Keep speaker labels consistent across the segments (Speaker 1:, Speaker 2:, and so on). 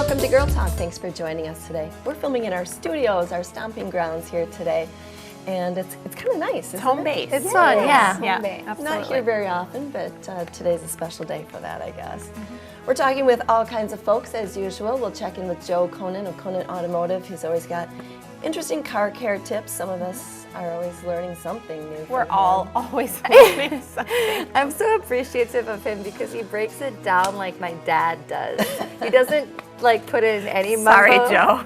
Speaker 1: Welcome to Girl Talk. Thanks for joining us today. We're filming in our studios, our stomping grounds here today, and it's kind of nice.
Speaker 2: It's home base.
Speaker 3: It's fun, yeah.
Speaker 2: Absolutely.
Speaker 1: Not here very often, but today's a special day for that, I guess. We're talking with all kinds of folks as usual. We'll check in with Joe Conan of Conan Automotive. He's always got interesting car care tips. Some of us are always learning something new.
Speaker 2: We're all always learning something.
Speaker 3: I'm so appreciative of him because he breaks it down like my dad does. He doesn't like put in any mumbo.
Speaker 2: Sorry, Joe.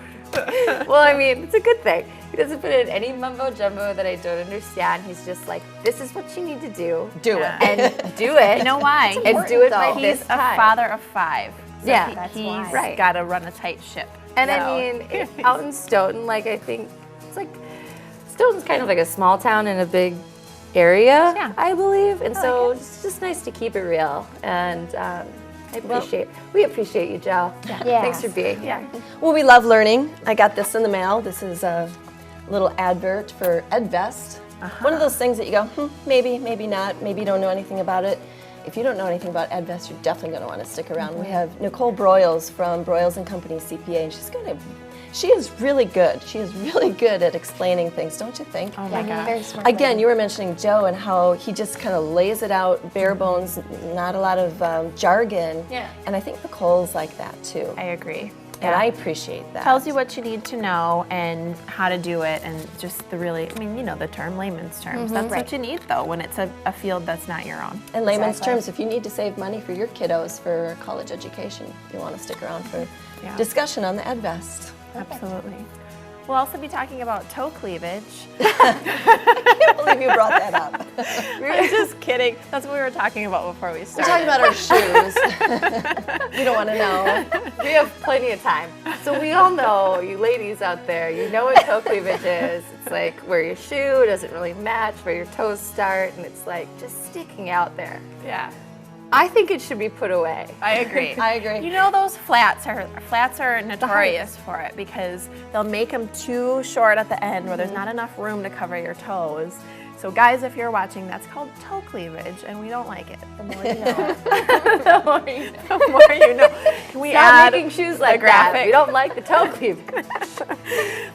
Speaker 3: Well, I mean, it's a good thing. He doesn't put in any mumbo jumbo that I don't understand. He's just like, this is what you need to do.
Speaker 1: Do
Speaker 2: Yeah.
Speaker 1: it.
Speaker 3: And do it.
Speaker 2: You know why?
Speaker 3: And do it by
Speaker 2: He's
Speaker 3: this
Speaker 2: a
Speaker 3: time.
Speaker 2: father of 5. So
Speaker 3: Yeah,
Speaker 2: he's
Speaker 3: Right.
Speaker 2: got to run a tight ship.
Speaker 3: And
Speaker 2: So-
Speaker 3: I mean, out in Stoughton, like I think it's like Stoughton's kind of like a small town in a big area,
Speaker 2: Yeah.
Speaker 3: I believe. And so it's just nice to keep it real. And we appreciate you, Joe.
Speaker 4: Yeah.
Speaker 3: Thanks for being here.
Speaker 1: Well, we love learning. I got this in the mail. This is a little advert for Edvest. One of those things that you go, maybe, maybe not, maybe you don't know anything about it. If you don't know anything about Edvest, you're definitely going to want to stick around. We have Nicole Broyles from Broyles and Company CPA, and she is really good. She is really good at explaining things, don't you think?
Speaker 2: Oh my gosh.
Speaker 4: Very smart.
Speaker 1: Again, you were mentioning Joe and how he just kind of lays it out, bare bones, not a lot of jargon.
Speaker 3: Yeah.
Speaker 1: And I think Nicole's like that too.
Speaker 2: I agree.
Speaker 1: And I appreciate that.
Speaker 2: Tells you what you need to know and how to do it, and just the really, I mean, you know, the term, layman's terms. That's what you need, though, when it's a field that's not your own.
Speaker 1: In layman's
Speaker 4: Exactly.
Speaker 1: terms, if you need to save money for your kiddos for college education, you want to stick around for
Speaker 2: Yeah.
Speaker 1: discussion on the Edvest.
Speaker 2: Absolutely. We'll also be talking about toe cleavage.
Speaker 1: I can't believe you brought that up.
Speaker 2: I'm just kidding. That's what we were talking about before we
Speaker 1: We're
Speaker 2: started.
Speaker 1: talking about our shoes. You don't want to know.
Speaker 3: We have plenty of time. So we all know, you ladies out there, you know what toe cleavage is. It's like where your shoe doesn't really match where your toes start, and it's like just sticking out there.
Speaker 2: Yeah.
Speaker 3: I think it should be put away.
Speaker 2: I agree.
Speaker 1: I agree.
Speaker 2: You know, those flats are notorious for it because they'll make them too short at the end where there's not enough room to cover your toes. So guys, if you're watching, that's called toe cleavage, and we don't like it.
Speaker 3: The more you know.
Speaker 2: The more you know. Can we
Speaker 3: Stop
Speaker 2: add
Speaker 3: making shoes
Speaker 2: a
Speaker 3: like that.
Speaker 2: graphic?
Speaker 3: We don't like the toe cleavage.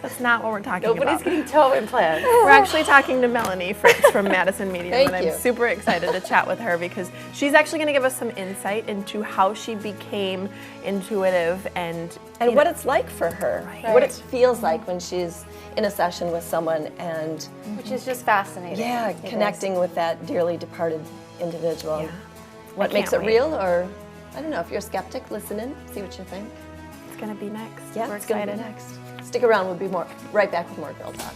Speaker 2: That's not what we're talking
Speaker 3: Nobody's
Speaker 2: about.
Speaker 3: getting toe implants.
Speaker 2: We're actually talking to Melanie Fritz from Madison Medium,
Speaker 1: Thank
Speaker 2: and
Speaker 1: you.
Speaker 2: I'm super excited to chat with her because she's actually going to give us some insight into how she became intuitive and you
Speaker 1: what
Speaker 2: know,
Speaker 1: it's like for her,
Speaker 3: Right.
Speaker 1: what it feels like when she's in a session with someone and
Speaker 3: Which is just fascinating.
Speaker 1: yeah,
Speaker 3: It is.
Speaker 1: connecting with that dearly departed individual.
Speaker 2: Yeah.
Speaker 1: What
Speaker 2: I
Speaker 1: makes it
Speaker 2: can't wait.
Speaker 1: real, or I don't know, if you're a skeptic, listen in, see what you think.
Speaker 2: it's going to be next.
Speaker 1: Yeah,
Speaker 2: We're
Speaker 1: it's going to
Speaker 2: excited.
Speaker 1: be next. Stick around, we'll be right back with more Girl Talk.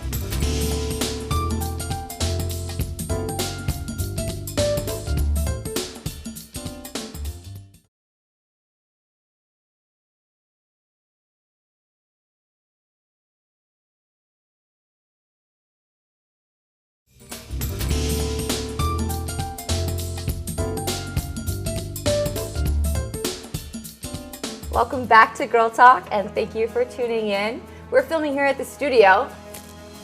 Speaker 3: Welcome back to Girl Talk, and thank you for tuning in. We're filming here at the studio.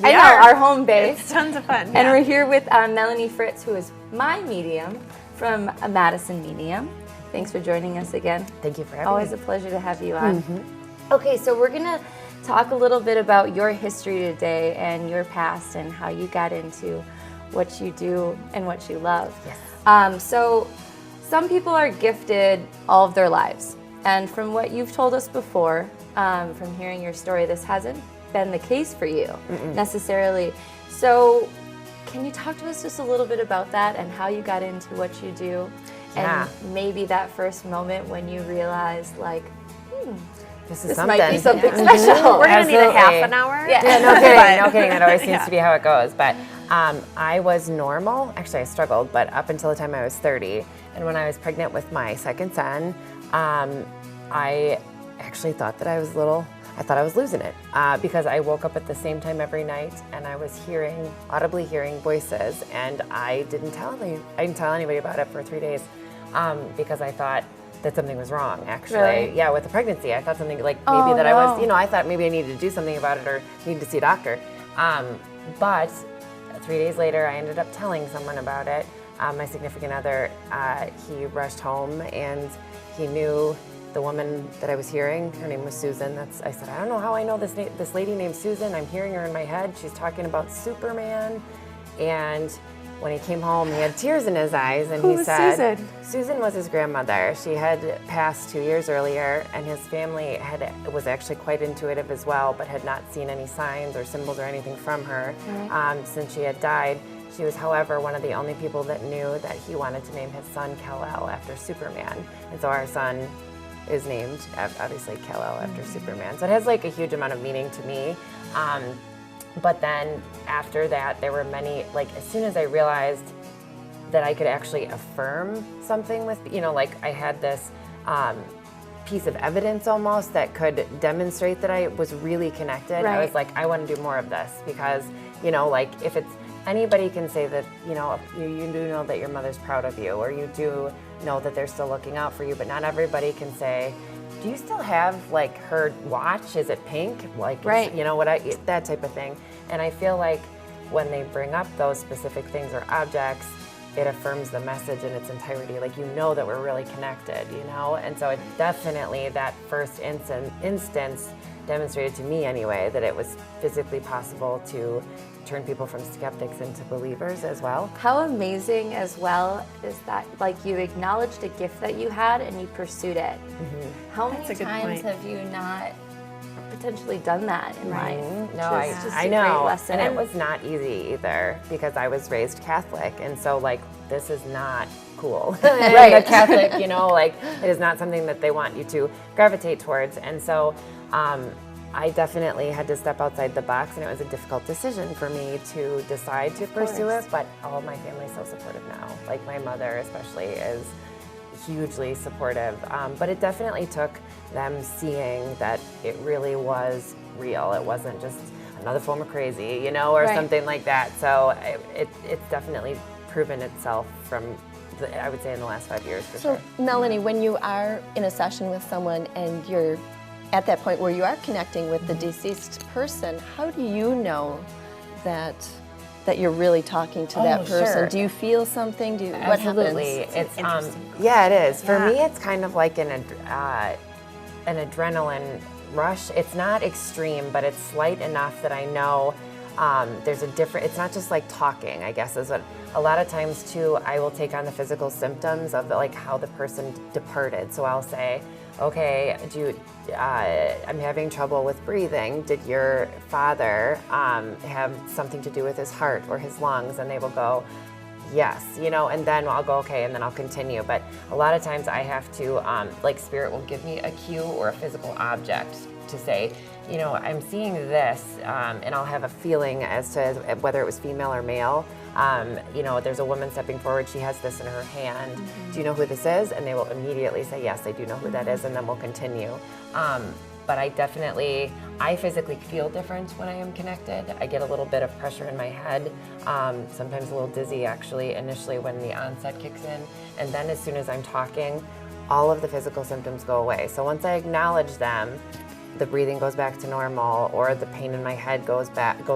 Speaker 2: We are.
Speaker 3: Our home base.
Speaker 2: It's tons of fun.
Speaker 3: And
Speaker 2: yeah.
Speaker 3: we're here with Melanie Fritz, who is my medium from Madison Medium. Thanks for joining us again.
Speaker 4: Thank you for having
Speaker 3: Always
Speaker 4: me.
Speaker 3: a pleasure to have you on. Okay, so we're going to talk a little bit about your history today and your past and how you got into what you do and what you love.
Speaker 4: Yes.
Speaker 3: So some people are gifted all of their lives. And from what you've told us before, from hearing your story, this hasn't been the case for you necessarily. So can you talk to us just a little bit about that and how you got into what you do?
Speaker 4: Yeah.
Speaker 3: And maybe that first moment when you realized, like,
Speaker 4: This is
Speaker 3: this
Speaker 4: something.
Speaker 3: might be something special.
Speaker 2: We're going to need a
Speaker 4: Absolutely.
Speaker 2: half an hour.
Speaker 3: Yeah.
Speaker 4: Yeah, no kidding, no kidding. That always seems
Speaker 2: Yeah.
Speaker 4: to be how it goes. But I was normal. Actually, I struggled, but up until the time I was 30. And when I was pregnant with my second son, I actually thought that I thought I was losing it because I woke up at the same time every night and I was audibly hearing voices, and I didn't tell anybody about it for 3 days because I thought that something was wrong, actually.
Speaker 3: Really?
Speaker 4: Yeah, with the pregnancy. I thought something like maybe
Speaker 3: Oh,
Speaker 4: that I was,
Speaker 3: no.
Speaker 4: I thought maybe I needed to do something about it or needed to see a doctor. But 3 days later, I ended up telling someone about it. My significant other, he rushed home and he knew the woman that I was hearing, her name was Susan. I said, I don't know how I know this lady named Susan. I'm hearing her in my head. She's talking about Superman. And when he came home, he had tears in his eyes, and he said, Susan was his grandmother. She had passed 2 years earlier, and his family was actually quite intuitive as well, but had not seen any signs or symbols or anything from her since she had died. She was, however, one of the only people that knew that he wanted to name his son Kal-El after Superman. And so our son is named, obviously, Kal-El after Superman. So it has like a huge amount of meaning to me. But then after that, there were many, like as soon as I realized that I could actually affirm something with, like I had this piece of evidence almost that could demonstrate that I was really connected. I was like, I want to do more of this because, like if it's, anybody can say that, you do know that your mother's proud of you, or you do know that they're still looking out for you, but not everybody can say, do you still have like her watch? Is it pink? Like, that type of thing. And I feel like when they bring up those specific things or objects, it affirms the message in its entirety. Like, that we're really connected, And so it definitely, that first instance demonstrated to me anyway, that it was physically possible to turn people from skeptics into believers as well.
Speaker 3: How amazing as well is that, like, you acknowledged a gift that you had and you pursued it. How many times have you not potentially done that in life?
Speaker 4: No, I know. And it was not easy either because I was raised Catholic, and so like this is not cool. A Catholic, like it is not something that they want you to gravitate towards, and so I definitely had to step outside the box, and it was a difficult decision for me to decide to pursue it, but all of my family is so supportive now. Like my mother especially is hugely supportive, but it definitely took them seeing that it really was real. It wasn't just another form of crazy, or something like that. So it's definitely proven itself from, I would say, in the last 5 years for sure.
Speaker 1: So Melanie, when you are in a session with someone and you're at that point where you are connecting with the deceased person, how do you know that you're really talking to that person?
Speaker 4: Sure.
Speaker 1: Do you feel something? What
Speaker 4: Absolutely.
Speaker 1: happens?
Speaker 4: It's yeah, it is. For me, it's kind of like an adrenaline rush. It's not extreme, but it's slight enough that I know there's a different. It's not just like talking, I guess, is what. A lot of times too, I will take on the physical symptoms of like how the person departed. So I'll say, okay, I'm having trouble with breathing. Did your father have something to do with his heart or his lungs? And they will go, yes, and then I'll go, okay, and then I'll continue. But a lot of times I have to, like spirit will give me a cue or a physical object to say, I'm seeing this, and I'll have a feeling as to whether it was female or male. There's a woman stepping forward, she has this in her hand. Do you know who this is? And they will immediately say, yes, I do know who that is, and then we'll continue. But I physically feel different when I am connected. I get a little bit of pressure in my head, sometimes a little dizzy actually initially when the onset kicks in. And then as soon as I'm talking, all of the physical symptoms go away. So once I acknowledge them, the breathing goes back to normal, or the pain in my head goes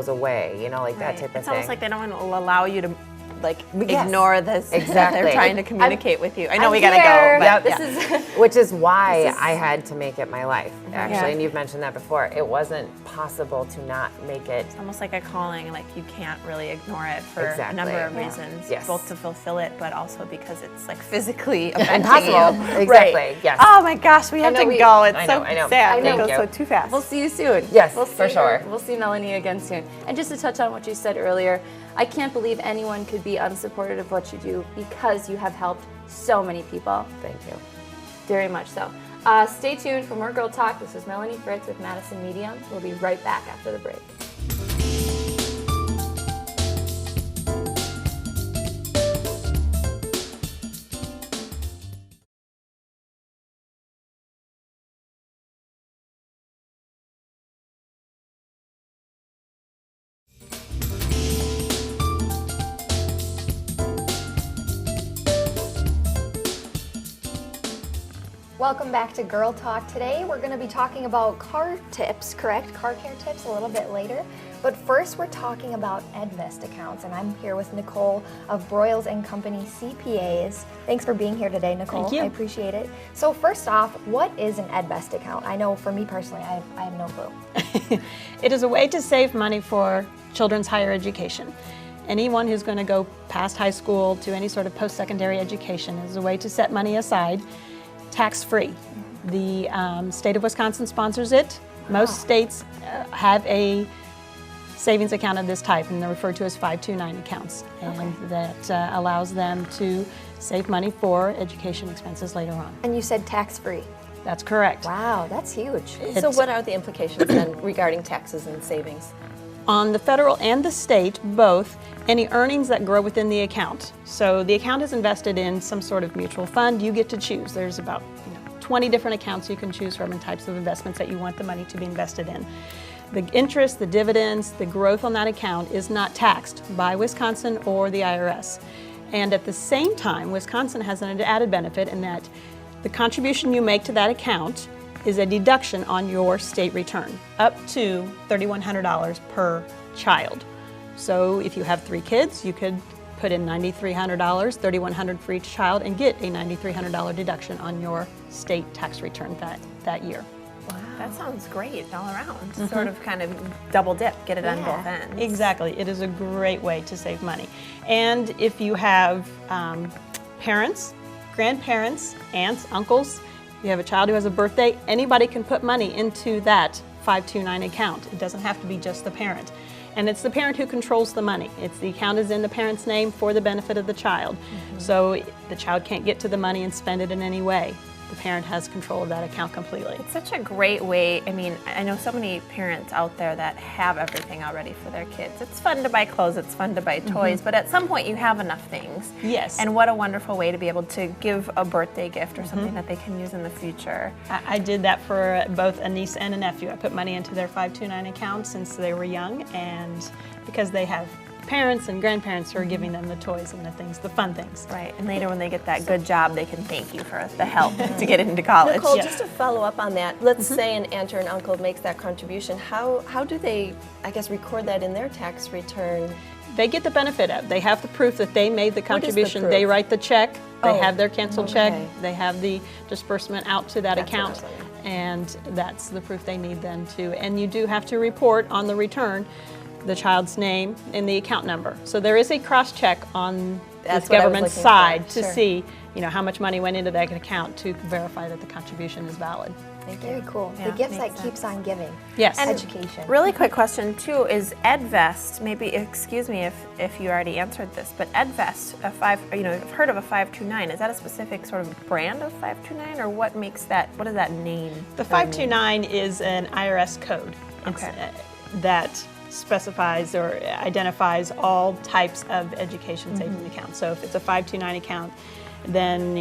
Speaker 4: away, like that type of thing.
Speaker 2: It's almost like they don't allow you to ignore this.
Speaker 4: Exactly.
Speaker 2: They're trying to communicate with you. I know we gotta go, but
Speaker 4: this is which is why I had to make it my life, actually. And you've mentioned that before. It wasn't possible to not make it.
Speaker 2: It's almost like a calling. Like you can't really ignore it for a number of reasons.
Speaker 4: Yes.
Speaker 2: Both to fulfill it, but also because it's like physically affecting
Speaker 4: impossible.
Speaker 2: you.
Speaker 4: Exactly.
Speaker 2: Right.
Speaker 4: Yes.
Speaker 2: Oh my gosh, we have to go. It's
Speaker 4: I
Speaker 2: so
Speaker 4: know.
Speaker 2: sad.
Speaker 4: Thank
Speaker 2: It goes
Speaker 4: you.
Speaker 2: so too fast.
Speaker 3: We'll see you soon.
Speaker 4: Yes,
Speaker 3: for
Speaker 4: sure.
Speaker 3: We'll see Melanie again soon. And just to touch on what you said earlier, I can't believe anyone could be unsupportive of what you do because you have helped so many people.
Speaker 4: Thank you.
Speaker 3: Very much so. Stay tuned for more Girl Talk. This is Melanie Fritz with Madison Medium. We'll be right back after the break.
Speaker 5: Welcome back to Girl Talk. Today we're going to be talking about car tips, correct? Car care tips a little bit later. But first, we're talking about Edvest accounts, and I'm here with Nicole of Broyles and Company CPAs. Thanks for being here today, Nicole.
Speaker 6: Thank you.
Speaker 5: I appreciate it. So first off, what is an Edvest account? I know for me personally, I have no clue.
Speaker 6: It is a way to save money for children's higher education. Anyone who's going to go past high school to any sort of post-secondary education is a way to set money aside, tax-free. The state of Wisconsin sponsors it. Most states have a savings account of this type, and they're referred to as 529 accounts, and that allows them to save money for education expenses later on.
Speaker 5: And you said tax-free.
Speaker 6: That's correct.
Speaker 5: Wow, that's huge.
Speaker 1: So what are the implications then regarding taxes and savings?
Speaker 6: On the federal and the state, both, any earnings that grow within the account. So the account is invested in some sort of mutual fund. You get to choose. There's about 20 different accounts you can choose from and types of investments that you want the money to be invested in. The interest, the dividends, the growth on that account is not taxed by Wisconsin or the IRS. And at the same time, Wisconsin has an added benefit in that the contribution you make to that account is a deduction on your state return, up to $3,100 per child. So if you have 3 kids, you could put in $9,300, $3,100 for each child, and get a $9,300 deduction on your state tax return that year.
Speaker 2: That sounds great all around. Sort of kind of double dip, get it on both ends.
Speaker 6: Exactly. It is a great way to save money. And if you have parents, grandparents, aunts, uncles, you have a child who has a birthday, anybody can put money into that 529 account. It doesn't have to be just the parent. And it's the parent who controls the money. The account is in the parent's name for the benefit of the child. So the child can't get to the money and spend it in any way. The parent has control of that account completely.
Speaker 2: It's such a great way. I mean, I know so many parents out there that have everything already for their kids. It's fun to buy clothes, it's fun to buy toys, but at some point you have enough things.
Speaker 6: Yes.
Speaker 2: And what a wonderful way to be able to give a birthday gift or something that they can use in the future.
Speaker 6: I did that for both a niece and a nephew. I put money into their 529 account since they were young, and because they have parents and grandparents who are giving them the toys and the things, the fun things.
Speaker 2: Right, and later when they get that good job, they can thank you for the help to get into college.
Speaker 1: Nicole, just to follow up on that, let's say an aunt or an uncle makes that contribution. How do they, I guess, record that in their tax return?
Speaker 6: They get the benefit of. They have the proof that they made the contribution.
Speaker 1: proof?
Speaker 6: They write the check. They
Speaker 1: Oh,
Speaker 6: have their canceled check.
Speaker 1: okay.
Speaker 6: They have the disbursement out to that
Speaker 1: That's what I
Speaker 6: account,
Speaker 1: was wondering.
Speaker 6: and that's the proof they need then too. And you do have to report on the return the child's name and the account number. So there is a cross-check on
Speaker 1: That's
Speaker 6: this
Speaker 1: what I was
Speaker 6: government
Speaker 1: looking for,
Speaker 6: side to
Speaker 1: sure.
Speaker 6: see, how much money went into that account to verify that the contribution is valid.
Speaker 5: Very cool.
Speaker 2: Yeah,
Speaker 5: the gift
Speaker 2: makes
Speaker 5: that keeps on giving.
Speaker 6: Yes.
Speaker 5: Education.
Speaker 2: Really quick question too is Edvest, maybe excuse me if you already answered this, but Edvest, I've heard of a 529. Is that a specific sort of brand of 529, or what makes that, what does that name?
Speaker 6: The 529 is an IRS code.
Speaker 2: Okay.
Speaker 6: That specifies or identifies all types of education savings accounts. So if it's a 529 account, then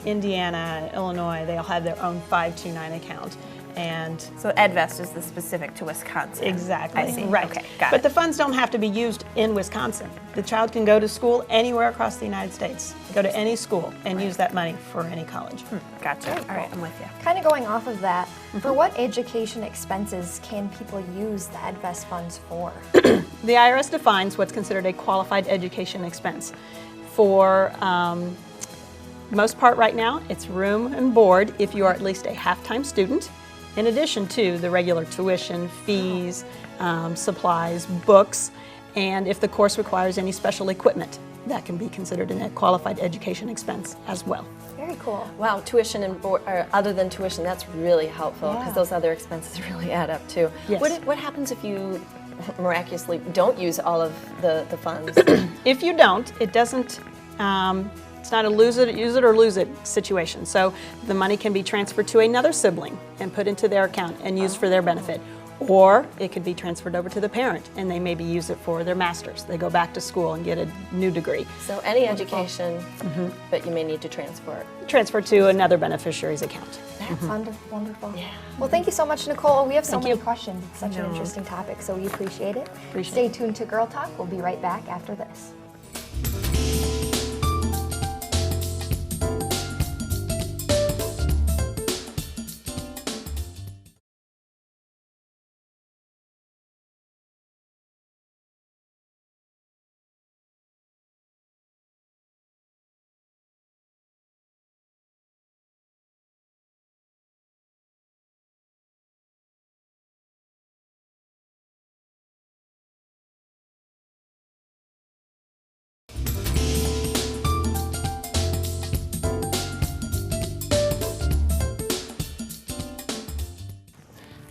Speaker 6: Indiana, Illinois, they all have their own 529 account. And
Speaker 2: So Edvest is the specific to Wisconsin.
Speaker 6: exactly,
Speaker 2: I see.
Speaker 6: right.
Speaker 2: Okay, got
Speaker 6: But
Speaker 2: it.
Speaker 6: the funds don't have to be used in Wisconsin. The child can go to school anywhere across the United States, go to any school and use that money for any college.
Speaker 2: Gotcha. All right, I'm with you.
Speaker 5: Kind of going off of that, for what education expenses can people use the Edvest funds for?
Speaker 6: The IRS defines what's considered a qualified education expense. For most part right now, it's room and board if you are at least a half-time student, in addition to the regular tuition, fees, supplies, books, and if the course requires any special equipment, that can be considered a qualified education expense as well.
Speaker 5: Very cool.
Speaker 1: Wow, tuition and board, or other than tuition, that's really helpful because
Speaker 5: Yeah.
Speaker 1: those other expenses really add up too.
Speaker 6: Yes.
Speaker 1: What happens if you miraculously don't use all of the funds?
Speaker 6: If you don't, it doesn't, it's not a use it or lose it situation. So the money can be transferred to another sibling and put into their account and used for their benefit. Or it could be transferred over to the parent and they maybe use it for their master's. They go back to school and get a new degree.
Speaker 1: So any education, but you may need to transfer it.
Speaker 6: Transfer to another beneficiary's account.
Speaker 5: That's wonderful. Yeah. Well, thank you so much, Nicole. We have so
Speaker 6: Thank
Speaker 5: many
Speaker 6: you.
Speaker 5: questions. It's such an interesting topic, so we appreciate it.
Speaker 6: Appreciate
Speaker 5: Stay
Speaker 6: it.
Speaker 5: tuned to Girl Talk. We'll be right back after this.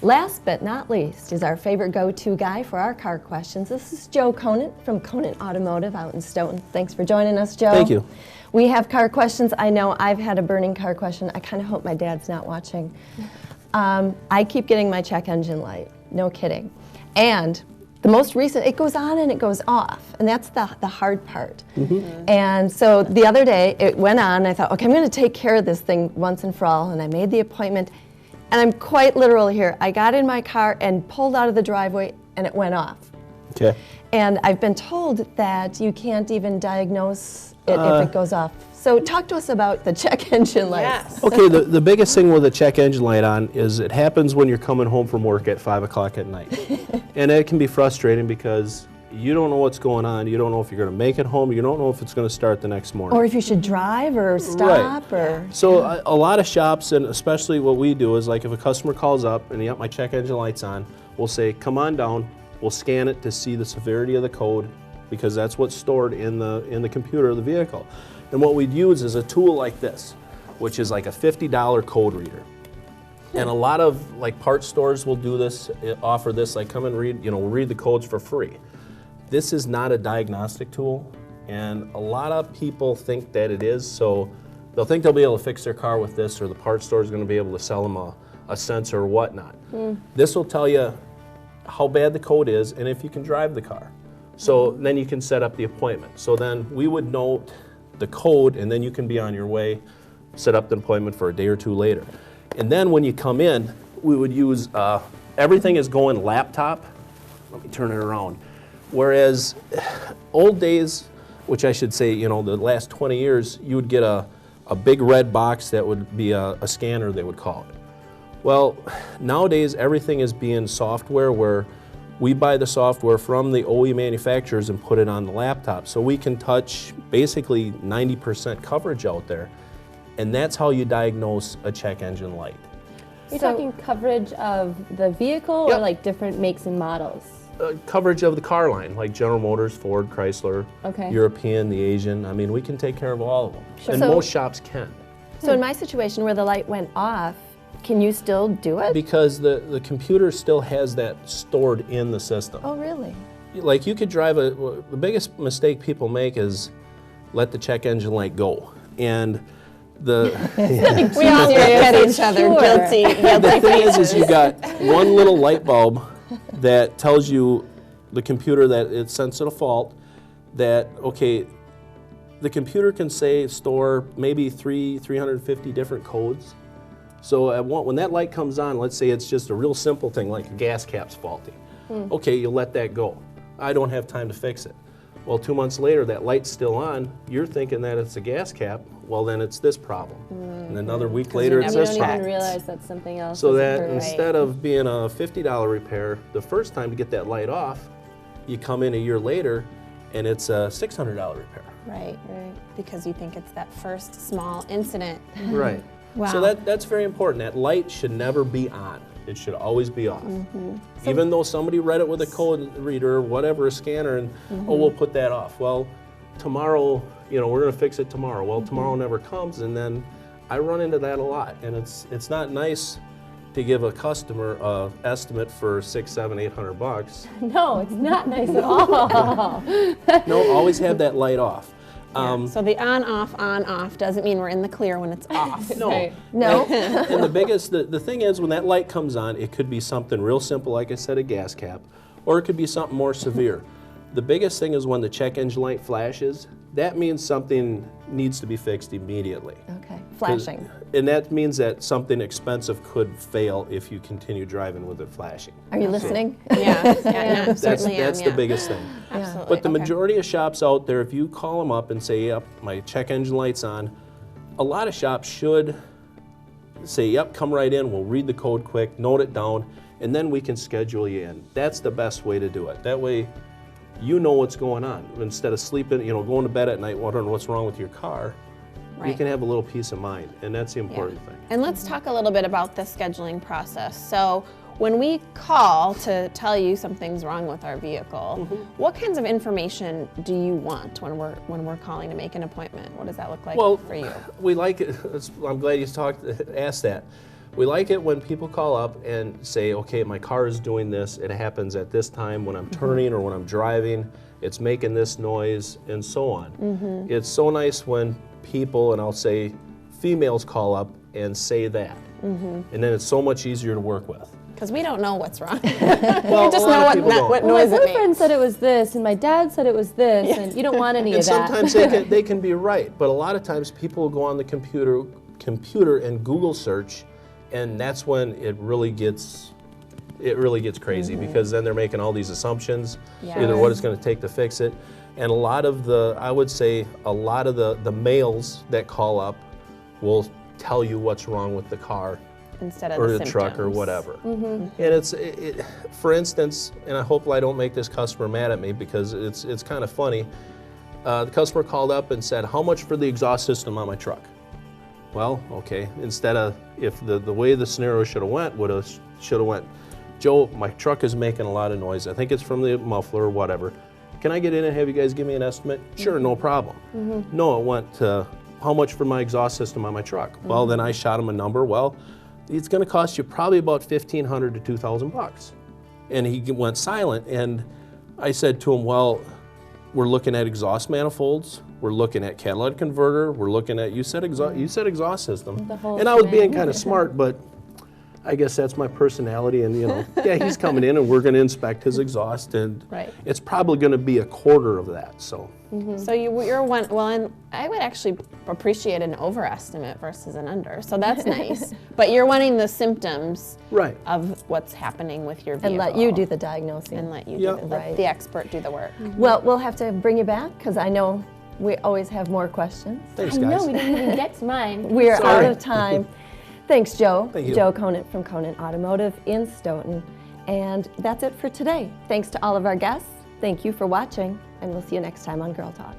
Speaker 1: Last but not least is our favorite go-to guy for our car questions. This is Joe Conant from Conant Automotive out in Stoughton. Thanks for joining us, Joe.
Speaker 7: Thank you.
Speaker 1: We have car questions. I know I've had a burning car question. I kind of hope my dad's not watching. I keep getting my check engine light, no kidding. And the most recent, it goes on and it goes off, and that's the hard part. And so the other day, it went on, and I thought, okay, I'm gonna take care of this thing once and for all, and I made the appointment. And I'm quite literal here. I got in my car and pulled out of the driveway and it went off.
Speaker 7: Okay.
Speaker 1: And I've been told that you can't even diagnose it if it goes off. So talk to us about the check engine light.
Speaker 2: Yes.
Speaker 7: Okay, the biggest thing with a check engine light on is it happens when you're coming home from work at 5 o'clock at night. And it can be frustrating because you don't know what's going on. You don't know if you're going to make it home. You don't know if it's going to start the next morning.
Speaker 1: Or if you should drive or stop or...
Speaker 7: So a lot of shops, and especially what we do, is like if a customer calls up and, yep, my check engine light's on, we'll say, come on down. We'll scan it to see the severity of the code because that's what's stored in the computer of the vehicle. And what we'd use is a tool like this, which is like a $50 code reader. And a lot of like parts stores will do this, offer this, like come and read, we'll read the codes for free. This is not a diagnostic tool, and a lot of people think that it is, so they'll think they'll be able to fix their car with this, or the parts store is going to be able to sell them a sensor or whatnot. This will tell you how bad the code is and if you can drive the car. So then you can set up the appointment. So then we would note the code, and then you can be on your way, set up the appointment for a day or two later. And then when you come in, we would use, everything is going laptop. Let me turn it around. Whereas old days, which I should say, the last 20 years, you would get a big red box that would be a scanner, they would call it. Well, nowadays everything is being software where we buy the software from the OE manufacturers and put it on the laptop. So we can touch basically 90% coverage out there. And that's how you diagnose a check engine light.
Speaker 3: You're talking coverage of the vehicle or like different makes and models?
Speaker 7: Coverage of the car line, like General Motors, Ford, Chrysler,
Speaker 3: Okay.
Speaker 7: European, the Asian. I mean, we can take care of all of them. And
Speaker 1: So-
Speaker 7: most shops can.
Speaker 1: So in my situation where the light went off, can you still do it?
Speaker 7: Because the computer still has that stored in the system.
Speaker 1: Oh, really?
Speaker 7: Like you could drive the biggest mistake people make is let the check engine light go. And the
Speaker 1: We all look at each other, guilty.
Speaker 7: the thing is you got one little light bulb that tells you, the computer, that it's sensed a fault, that, okay, the computer can store maybe 350 different codes. So when that light comes on, let's say it's just a real simple thing like a gas cap's faulty. Okay, you let that go. I don't have time to fix it. Well, 2 months later, that light's still on. You're thinking that it's a gas cap. Well, then it's this problem. And another week later, it's
Speaker 3: You
Speaker 7: this
Speaker 3: don't
Speaker 7: problem.
Speaker 3: even realize that something else
Speaker 7: So
Speaker 3: is
Speaker 7: that
Speaker 3: occurring.
Speaker 7: instead of being a $50 repair, the first time to get that light off, you come in a year later and it's a $600 repair.
Speaker 2: Right, because you think it's that first small incident.
Speaker 7: Right.
Speaker 2: Wow.
Speaker 7: So that's very important. That light should never be on. It should always be off. Even though somebody read it with a code reader or whatever, a scanner, and oh, we'll put that off. Well, tomorrow, we're going to fix it tomorrow. Well, tomorrow never comes, and then I run into that a lot. And it's not nice to give a customer an estimate for $600, $700, $800.
Speaker 3: No, it's not nice at all.
Speaker 7: No, always have that light off.
Speaker 2: So the on-off doesn't mean we're in the clear when it's off.
Speaker 7: No.
Speaker 3: Right.
Speaker 1: No?
Speaker 7: And the thing is, when that light comes on, it could be something real simple, like I said, a gas cap, or it could be something more severe. The biggest thing is when the check engine light flashes, that means something needs to be fixed immediately.
Speaker 1: Okay, flashing.
Speaker 7: And that means that something expensive could fail if you continue driving with it flashing.
Speaker 1: Are you listening?
Speaker 2: Yeah, no,
Speaker 7: That's
Speaker 2: certainly am,
Speaker 7: the biggest thing.
Speaker 2: Absolutely.
Speaker 7: But the majority of shops out there, if you call them up and say, yep, my check engine light's on, a lot of shops should say, yep, come right in, we'll read the code quick, note it down, and then we can schedule you in. That's the best way to do it. That way, you know what's going on. Instead of sleeping, going to bed at night wondering what's wrong with your car, you
Speaker 2: Right.
Speaker 7: can have a little peace of mind, and that's the important thing.
Speaker 2: And let's talk a little bit about the scheduling process. So when we call to tell you something's wrong with our vehicle, what kinds of information do you want when we're calling to make an appointment? What does that look like
Speaker 7: Well,
Speaker 2: for you?
Speaker 7: we like it. I'm glad you asked that. We like it when people call up and say, okay, my car is doing this, it happens at this time when I'm turning or when I'm driving, it's making this noise, and so on. It's so nice when people, and I'll say females, call up and say that. And then it's so much easier to work with.
Speaker 2: Because we don't know what's wrong.
Speaker 7: Well,
Speaker 2: We just
Speaker 7: a lot
Speaker 2: know
Speaker 7: of people don't.
Speaker 2: what
Speaker 3: Well, my
Speaker 2: noise it
Speaker 3: boyfriend
Speaker 2: makes.
Speaker 3: said it was this, and my dad said it was this, and you don't want any
Speaker 7: And
Speaker 3: of that.
Speaker 7: sometimes they can be right, but a lot of times people will go on the computer and Google search, and that's when it really gets crazy, because then they're making all these assumptions, either what it's going to take to fix it. And a lot of I would say a lot of the males that call up will tell you what's wrong with the car
Speaker 2: Instead of
Speaker 7: or
Speaker 2: the
Speaker 7: the truck or
Speaker 2: symptoms.
Speaker 7: whatever. And it's for instance, and I hope I don't make this customer mad at me, because it's kind of funny. The customer called up and said, how much for the exhaust system on my truck? Well, okay, instead of, if the way the scenario should have went, Joe, my truck is making a lot of noise. I think it's from the muffler or whatever. Can I get in and have you guys give me an estimate? Sure, no problem. No, it went to, how much for my exhaust system on my truck? Well, then I shot him a number. Well, it's going to cost you probably about $1,500 to $2,000. And he went silent, and I said to him, well, we're looking at exhaust manifolds, we're looking at catalytic converter, we're looking at, you said exhaust system. And I was being kind of smart, but I guess that's my personality, and yeah, he's coming in and we're going to inspect his exhaust, and it's probably going to be a quarter of that. So
Speaker 2: So you're one. Well, and I would actually appreciate an overestimate versus an under. So that's nice. But you're wanting the symptoms of what's happening with your vehicle,
Speaker 1: And let you do the diagnosing.
Speaker 2: and let you
Speaker 7: Yep.
Speaker 2: let the expert do the work.
Speaker 1: Well, we'll have to bring you back, because I know we always have more questions.
Speaker 7: thanks,
Speaker 3: I know,
Speaker 7: guys.
Speaker 3: we didn't even get to mine.
Speaker 1: We're
Speaker 7: Sorry.
Speaker 1: out of time. Thanks, Joe.
Speaker 7: Thank you.
Speaker 1: Joe Conant from Conant Automotive in Stoughton. And that's it for today. Thanks to all of our guests. Thank you for watching, and we'll see you next time on Girl Talk.